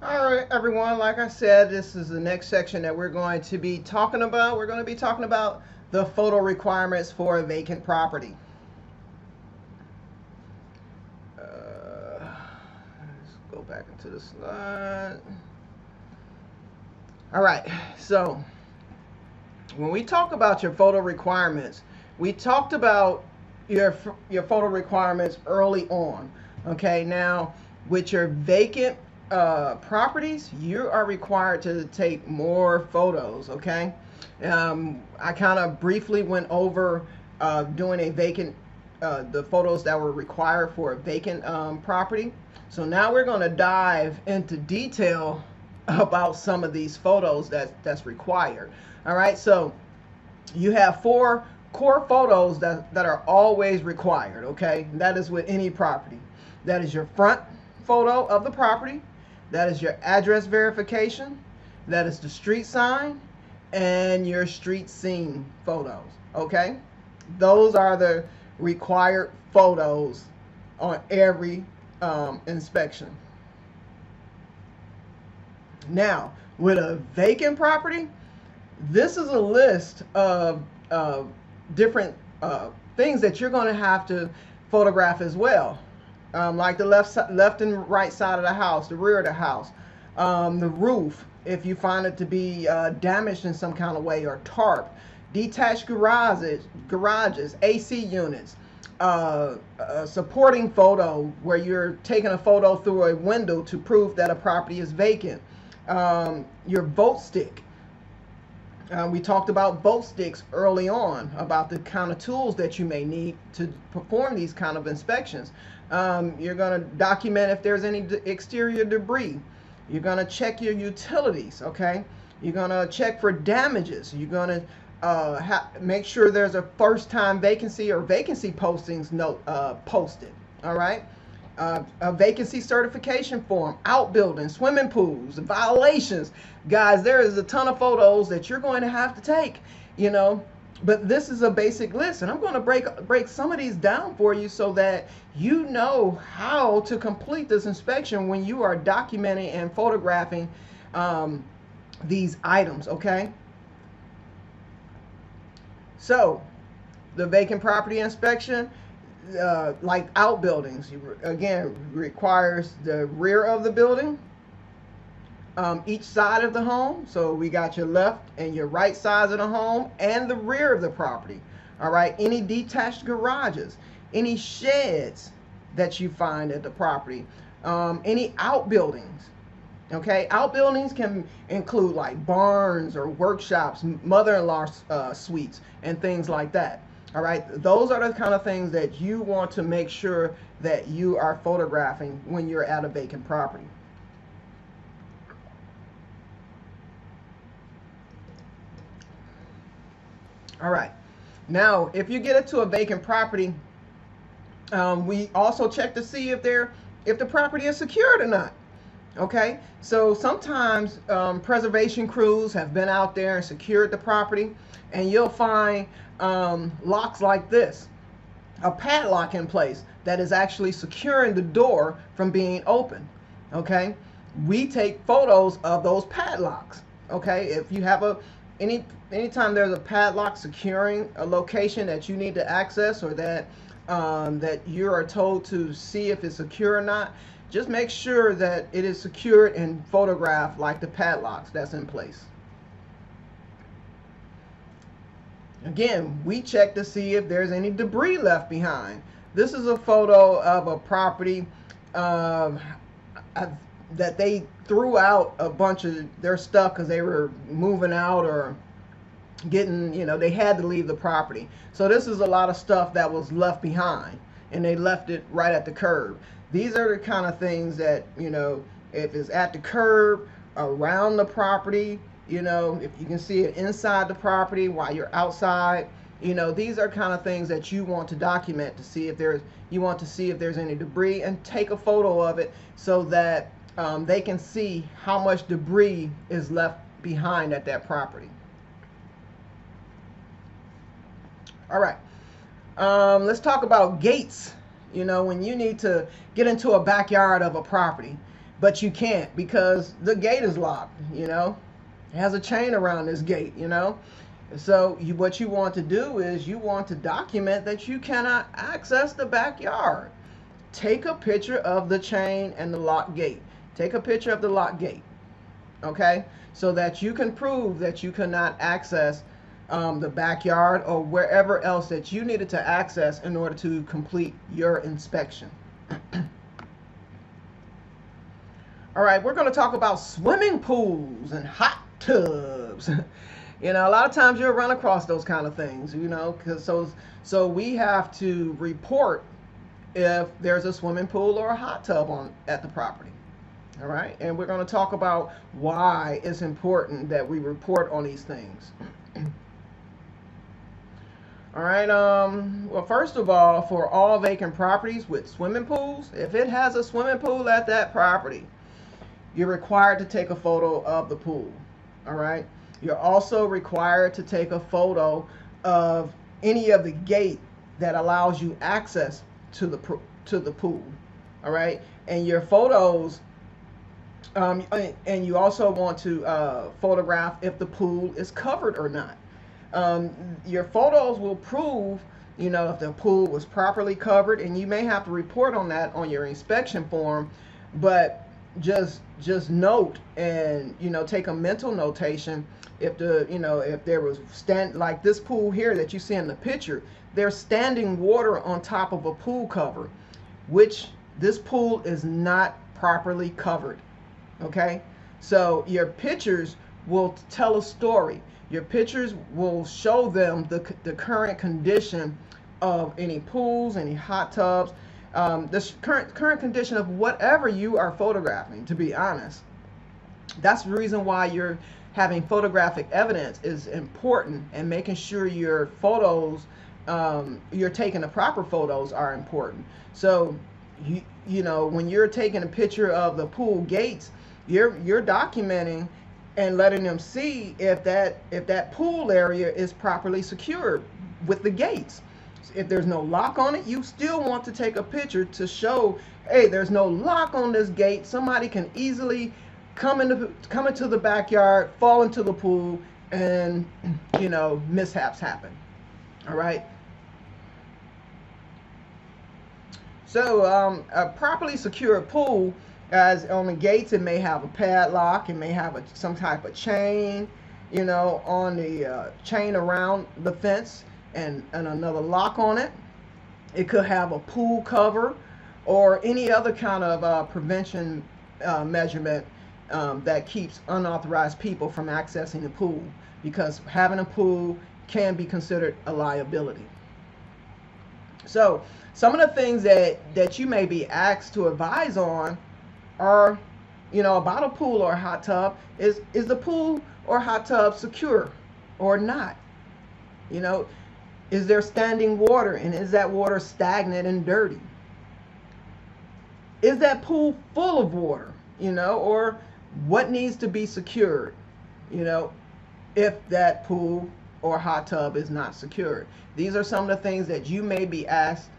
All right, everyone, like I said, this is the next section that we're going to be talking about. We're going to be talking about the photo requirements for a vacant property. Let's go back into the slide. All right, so when we talk about your photo requirements, we talked about your photo requirements early on. Okay, now with your vacant properties, you are required to take more photos. Okay, I kind of briefly went over doing a vacant the photos that were required for a vacant property. So now we're going to dive into detail about some of these photos that's required. All right, so you have four core photos that are always required. Okay, that is with any property. That is your front photo of the property. That is your address verification. That is the street sign and your street scene photos. Okay, those are the required photos on every inspection. Now, with a vacant property, this is a list of different things that you're going to have to photograph as well, like the left and right side of the house, the rear of the house, the roof, if you find it to be damaged in some kind of way, or tarp, detached garages, AC units, a supporting photo where you're taking a photo through a window to prove that a property is vacant, your vote stick. We talked about vote sticks early on, about the kind of tools that you may need to perform these kind of inspections. You're going to document if there's any exterior debris. You're going to check your utilities, okay? You're going to check for damages. You're going to make sure there's a first-time vacancy or vacancy postings note posted, all right? A vacancy certification form, outbuildings, swimming pools, violations. Guys, there is a ton of photos that you're going to have to take, you know. But this is a basic list, and I'm going to break some of these down for you so that you know how to complete this inspection when you are documenting and photographing these items, okay? So, the vacant property inspection, like outbuildings, again, requires the rear of the building, each side of the home. So we got your left and your right sides of the home and the rear of the property. All right, any detached garages, any sheds that you find at the property, any outbuildings. Okay, outbuildings can include like barns or workshops, mother-in-law suites, and things like that. All right, those are the kind of things that you want to make sure that you are photographing when you're at a vacant property. All right, now if you get it to a vacant property, we also check to see if the property is secured or not. Okay, so sometimes preservation crews have been out there and secured the property, and you'll find locks like this, a padlock in place that is actually securing the door from being opened. Okay, we take photos of those padlocks. Okay, if you have anytime there's a padlock securing a location that you need to access, or that you are told to see if it's secure or not, just make sure that it is secured and photographed like the padlocks that's in place. Again, we check to see if there's any debris left behind. This is a photo of a property uh, that they threw out a bunch of their stuff because they were moving out or getting, they had to leave the property. So this is a lot of stuff that was left behind, and they left it right at the curb. These are the kind of things that, if it's at the curb, around the property, if you can see it inside the property while you're outside, these are kind of things that you want to document to see if there's any debris, and take a photo of it so that they can see how much debris is left behind at that property. All right. Let's talk about gates. When you need to get into a backyard of a property, but you can't because the gate is locked, you know. It has a chain around this gate, you know. So what you want to do is you want to document that you cannot access the backyard. Take a picture of the chain and the lock gate. Take a picture of the lock gate, okay? So that you can prove that you cannot access the backyard or wherever else that you needed to access in order to complete your inspection. All right, we're going to talk about swimming pools and hot tubs. You know, a lot of times you'll run across those kind of things, you know, because so we have to report if there's a swimming pool or a hot tub at the property. All right, and we're going to talk about why it's important that we report on these things. All right, well, first of all, for all vacant properties with swimming pools, if it has a swimming pool at that property, you're required to take a photo of the pool. All right, you're also required to take a photo of any of the gate that allows you access to the pool. All right, and your photos, and you also want to photograph if the pool is covered or not. Your photos will prove, you know, if the pool was properly covered, and you may have to report on that on your inspection form, but just note and, you know, take a mental notation if if there was like this pool here that you see in the picture, there's standing water on top of a pool cover, which this pool is not properly covered. Okay, so your pictures will tell a story. Your pictures will show them the current condition of any pools, any hot tubs, the current condition of whatever you are photographing, to be honest. That's the reason why you're having photographic evidence is important, and making sure your photos, you're taking the proper photos are important. So you know, when you're taking a picture of the pool gates, you're documenting and letting them see if that pool area is properly secured with the gates. If there's no lock on it, you still want to take a picture to show, hey, there's no lock on this gate. Somebody can easily come into the backyard, fall into the pool, and, you know, mishaps happen. All right. So a properly secured pool, as on the gates, it may have a padlock, it may have some type of chain, you know, on the chain around the fence, and another lock on it. It could have a pool cover or any other kind of prevention measurement that keeps unauthorized people from accessing the pool, because having a pool can be considered a liability. So some of the things that you may be asked to advise on are, you know, about a pool or a hot tub is the pool or hot tub secure or not? You know, is there standing water, and is that water stagnant and dirty? Is that pool full of water, you know, or what needs to be secured, you know, if that pool or hot tub is not secured? These are some of the things that you may be asked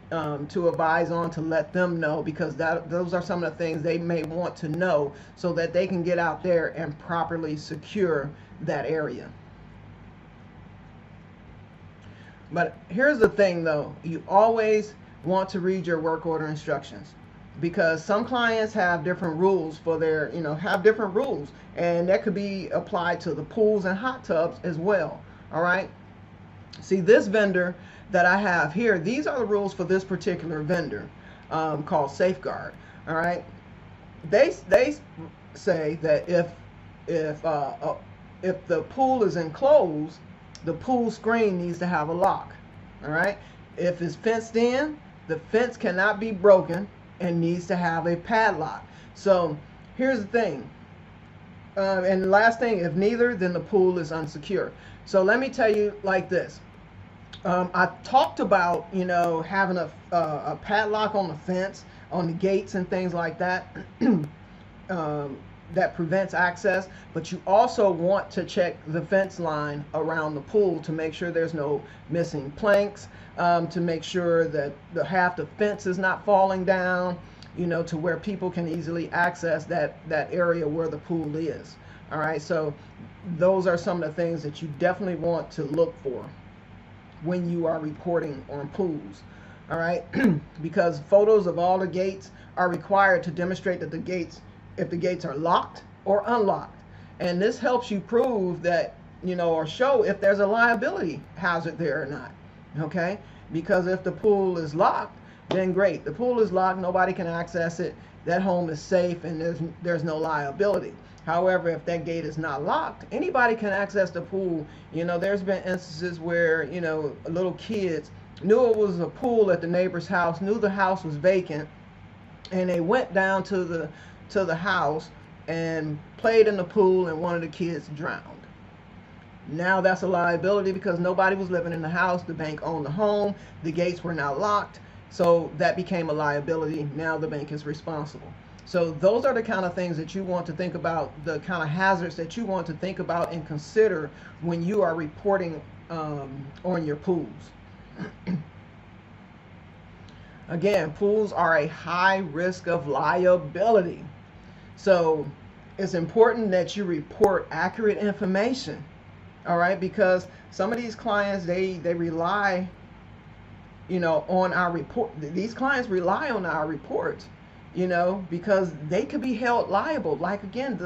to advise on, to let them know, because those are some of the things they may want to know so that they can get out there and properly secure that area. But here's the thing though, you always want to read your work order instructions, because some clients have different rules for their, you know, have different rules, and that could be applied to the pools and hot tubs as well. All right. See, this vendor that I have here, these are the rules for this particular vendor, called Safeguard. All right. They say that if the pool is enclosed, the pool screen needs to have a lock. All right. If it's fenced in, the fence cannot be broken and needs to have a padlock. So here's the thing. And the last thing, if neither, then the pool is unsecure. So let me tell you like this. I talked about, you know, having a padlock on the fence, on the gates and things like that, that prevents access. But you also want to check the fence line around the pool to make sure there's no missing planks, to make sure that half the fence is not falling down. to where people can easily access that area where the pool is. All right, so those are some of the things that you definitely want to look for when you are reporting on pools. All right, because photos of all the gates are required to demonstrate that if the gates are locked or unlocked. And this helps you prove that, or show if there's a liability hazard there or not. Okay, because if the pool is locked, then great. The pool is locked, nobody can access it, that home is safe, and there's no liability. However, if that gate is not locked, anybody can access the pool. There's been instances where, little kids knew it was a pool at the neighbor's house, knew the house was vacant, and they went down to the house and played in the pool, and one of the kids drowned. Now that's a liability because nobody was living in the house. The bank owned the home. The gates were now locked. So that became a liability. Now the bank is responsible. So those are the kind of things that you want to think about, the kind of hazards that you want to think about and consider when you are reporting on your pools. Again, pools are a high risk of liability. So it's important that you report accurate information. All right, because some of these clients, they rely, on our report. These clients rely on our reports, because they could be held liable. Like again,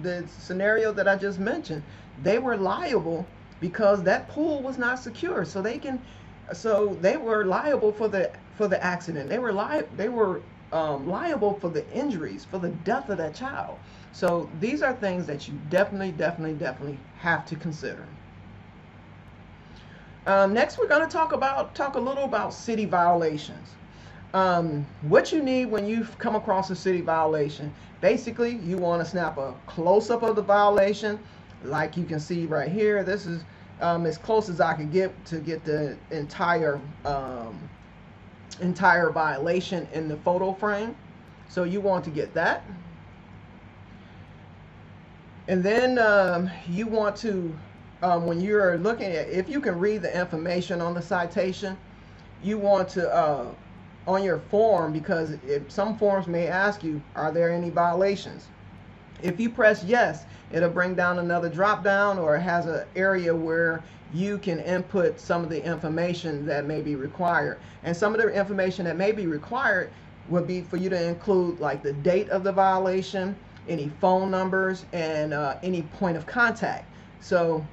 the scenario that I just mentioned, they were liable because that pool was not secure. So they were liable for the accident. They were liable for the injuries, for the death of that child. So these are things that you definitely have to consider. Next, we're going to talk a little about city violations. What you need when you come across a city violation. Basically, you want to snap a close-up of the violation, like you can see right here. This is as close as I could get to get the entire violation in the photo frame. So you want to get that. And then you want to, when you're looking at, if you can read the information on the citation, you want to, on your form, because some forms may ask you, are there any violations? If you press yes, it'll bring down another drop down, or it has an area where you can input some of the information that may be required. And some of the information that may be required would be for you to include like the date of the violation, any phone numbers, and any point of contact. So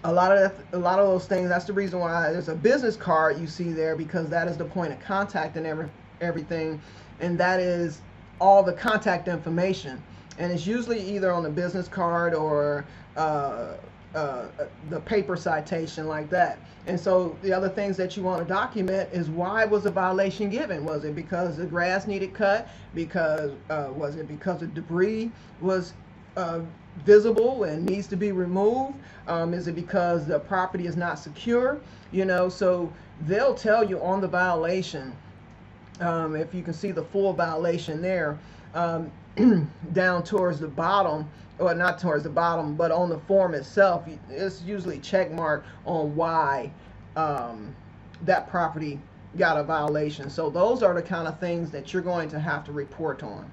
a lot of those things, that's the reason why there's a business card you see there, because that is the point of contact and everything, and that is all the contact information. And it's usually either on the business card or the paper citation like that. And so the other things that you want to document is, why was the violation given? Was it because the grass needed cut? Was it because the debris was visible and needs to be removed? Is it because the property is not secure? So they'll tell you on the violation, if you can see the full violation there, down towards the bottom, or not towards the bottom, but on the form itself, it's usually check mark on why that property got a violation. So those are the kind of things that you're going to have to report on.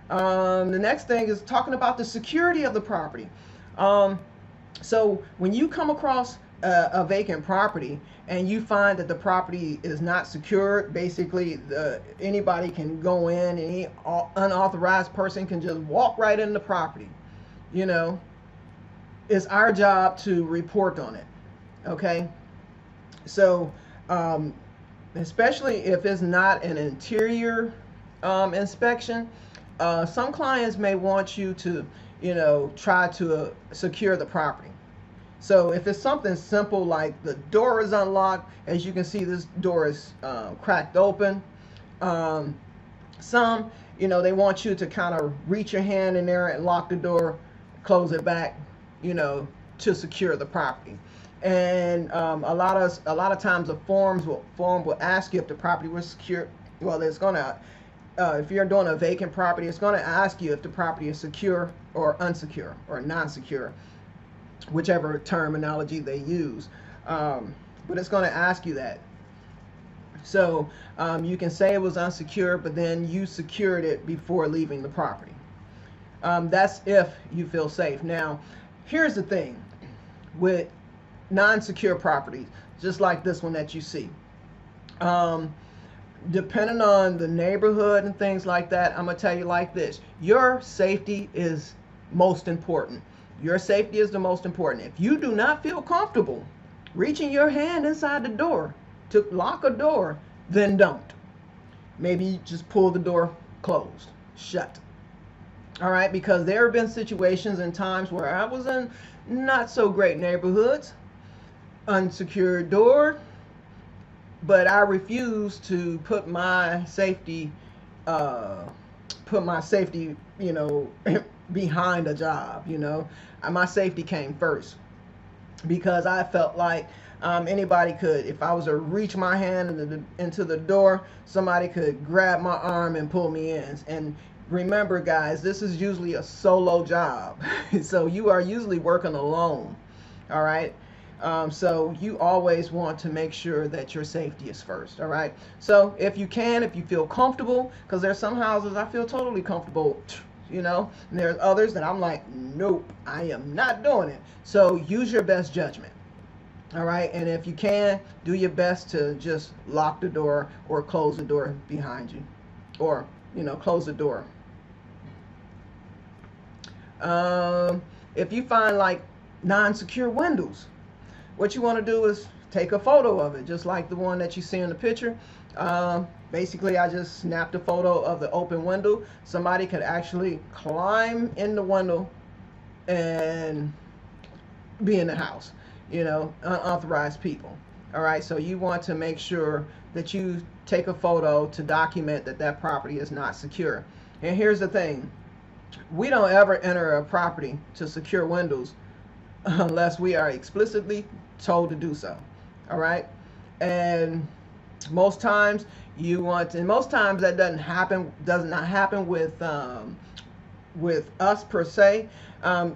The next thing is talking about the security of the property. So when you come across a vacant property and you find that the property is not secured, basically anybody can go in, any unauthorized person can just walk right in the property. It's our job to report on it. Okay, so especially if it's not an interior inspection, some clients may want you to try to secure the property. So if it's something simple like the door is unlocked, as you can see, this door is cracked open. Some, they want you to kind of reach your hand in there and lock the door, close it back, to secure the property. And a lot of times the form will ask you if the property was secure. Well, it's gonna, if you're doing a vacant property, it's gonna ask you if the property is secure or unsecure or non-secure, whichever terminology they use. But it's going to ask you that. So you can say it was unsecured, but then you secured it before leaving the property. That's if you feel safe. Now, here's the thing with non-secure properties, just like this one that you see. Depending on the neighborhood and things like that, I'm going to tell you like this. Your safety is most important. Your safety is the most important. If you do not feel comfortable reaching your hand inside the door to lock a door, then don't. Maybe just pull the door closed, shut. All right, because there have been situations and times where I was in not so great neighborhoods, unsecured door, but I refused to put my safety, you know, behind a job. You know, my safety came first because I felt like anybody could, if I was to reach my hand into the door, somebody could grab my arm and pull me in. And remember, guys, this is usually a solo job, so you are usually working alone. All right. So you always want to make sure that your safety is first. All right. So if you can, if you feel comfortable, because there's some houses I feel totally comfortable, you know, and there's others that I'm like, nope, I am not doing it. So use your best judgment. All right. And if you can, do your best to just lock the door or close the door behind you, or, you know, close the door. If you find like non-secure windows, what you want to do is take a photo of it, just like the one that you see in the picture. Basically, I just snapped a photo of the open window. Somebody could actually climb in the window and be in the house, you know, unauthorized people. All right, so you want to make sure that you take a photo to document that that property is not secure. And here's the thing. We don't ever enter a property to secure windows unless we are explicitly told to do so. All right, and most times you want to, and most times that does not happen with us per se.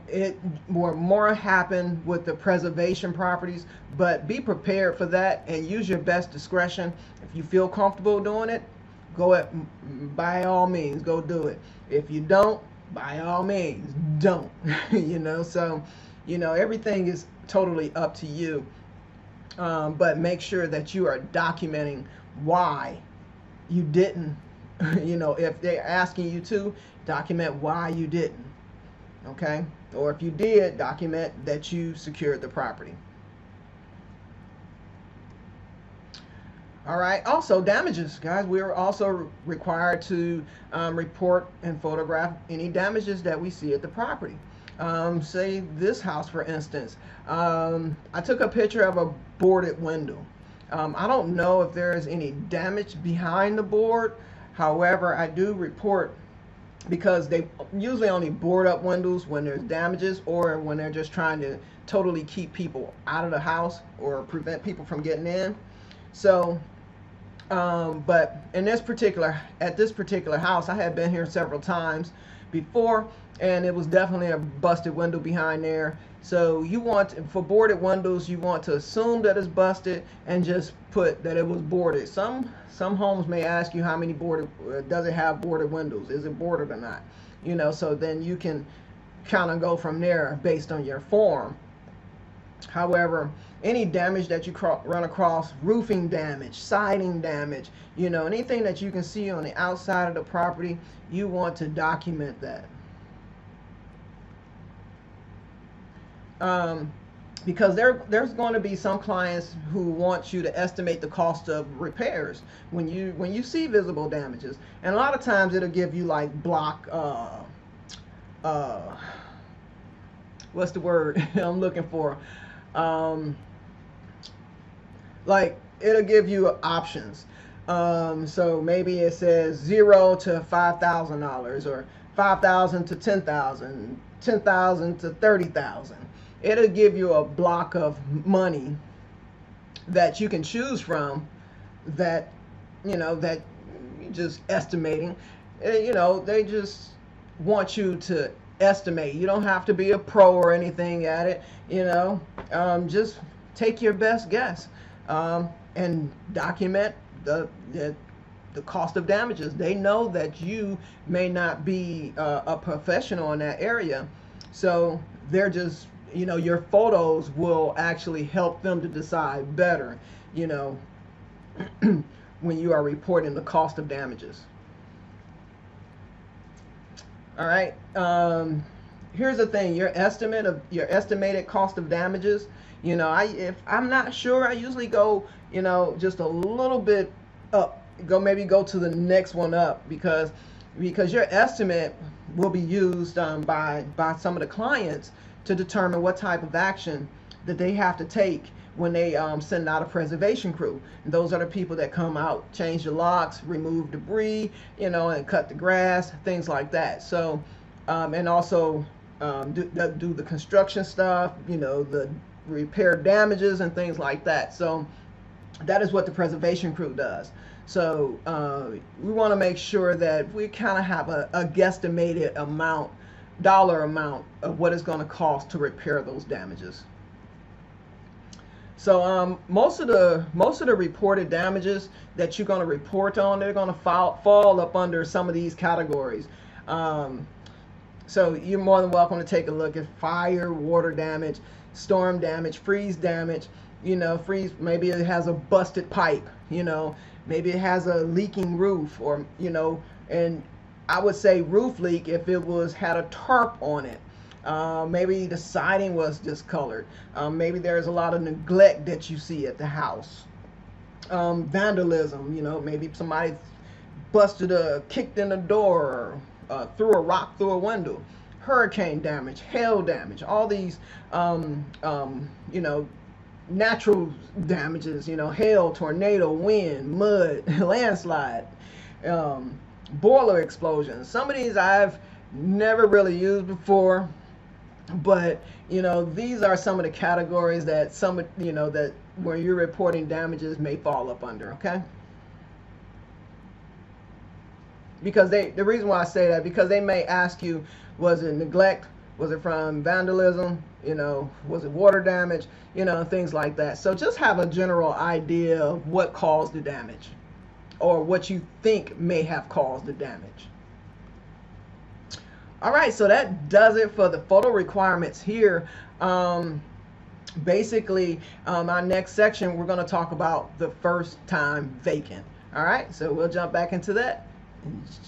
It more happen with the preservation properties, but be prepared for that and use your best discretion. If you feel comfortable doing it, by all means go do it. If you don't, by all means don't. You know, so you know, everything is totally up to you, but make sure that you are documenting why you didn't. You know, if they're asking you to, document why you didn't. Okay, or if you did, document that you secured the property. All right, also damages, guys. We are also required to report and photograph any damages that we see at the property. Say this house, for instance. I took a picture of a boarded window. I don't know if there is any damage behind the board. However, I do report, because they usually only board up windows when there's damages or when they're just trying to totally keep people out of the house or prevent people from getting in. So, but in this particular, at this particular house, I had been here several times before, and it was definitely a busted window behind there. So you want, for boarded windows, you want to assume that it's busted and just put that it was boarded. Some homes may ask you how many boarded, does it have boarded windows? Is it boarded or not? You know, so then you can kind of go from there based on your form. However, any damage that you run across, roofing damage, siding damage, you know, anything that you can see on the outside of the property, you want to document that. Because there's going to be some clients who want you to estimate the cost of repairs when you see visible damages, and a lot of times it'll give you like block what's the word I'm looking for, like it'll give you options. So maybe it says $0 to $5,000 or $5,000 to $10,000, $10,000 to $30,000. It'll give you a block of money that you can choose from, that, you know, that you're just estimating. You know, they just want you to estimate. You don't have to be a pro or anything at it, you know. Just take your best guess and document the cost of damages. They know that you may not be a professional in that area, so they're just, your photos will actually help them to decide better, you know, when you are reporting the cost of damages. All right. Here's the thing: your estimated cost of damages. If I'm not sure, I usually go, just a little bit up. Maybe go to the next one up, because your estimate will be used by some of the clients to determine what type of action that they have to take when they send out a preservation crew. And those are the people that come out, change the locks, remove debris, and cut the grass, things like that. So, and also do the construction stuff, the repair damages and things like that. So that is what the preservation crew does. So we want to make sure that we kind of have a guesstimated dollar amount of what it's going to cost to repair those damages. So most of the reported damages that you're going to report on, they're going to fall up under some of these categories. So you're more than welcome to take a look at fire, water damage, storm damage, freeze damage. Freeze, maybe it has a busted pipe, maybe it has a leaking roof, or, and I would say roof leak if it had a tarp on it. Maybe the siding was discolored. Maybe there's a lot of neglect that you see at the house. Vandalism, maybe somebody kicked in the door, or threw a rock through a window. Hurricane damage, hail damage, all these, natural damages, hail, tornado, wind, mud, landslide, boiler explosions. Some of these I've never really used before, but these are some of the categories that that where you're reporting damages may fall up under. Okay, because the reason why I say that, because they may ask you, was it neglect, was it from vandalism, was it water damage, things like that. So just have a general idea of what caused the damage, or what you think may have caused the damage. All right, so that does it for the photo requirements here. Basically, our next section, we're going to talk about the first time vacant. All right, so we'll jump back into that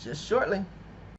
just shortly.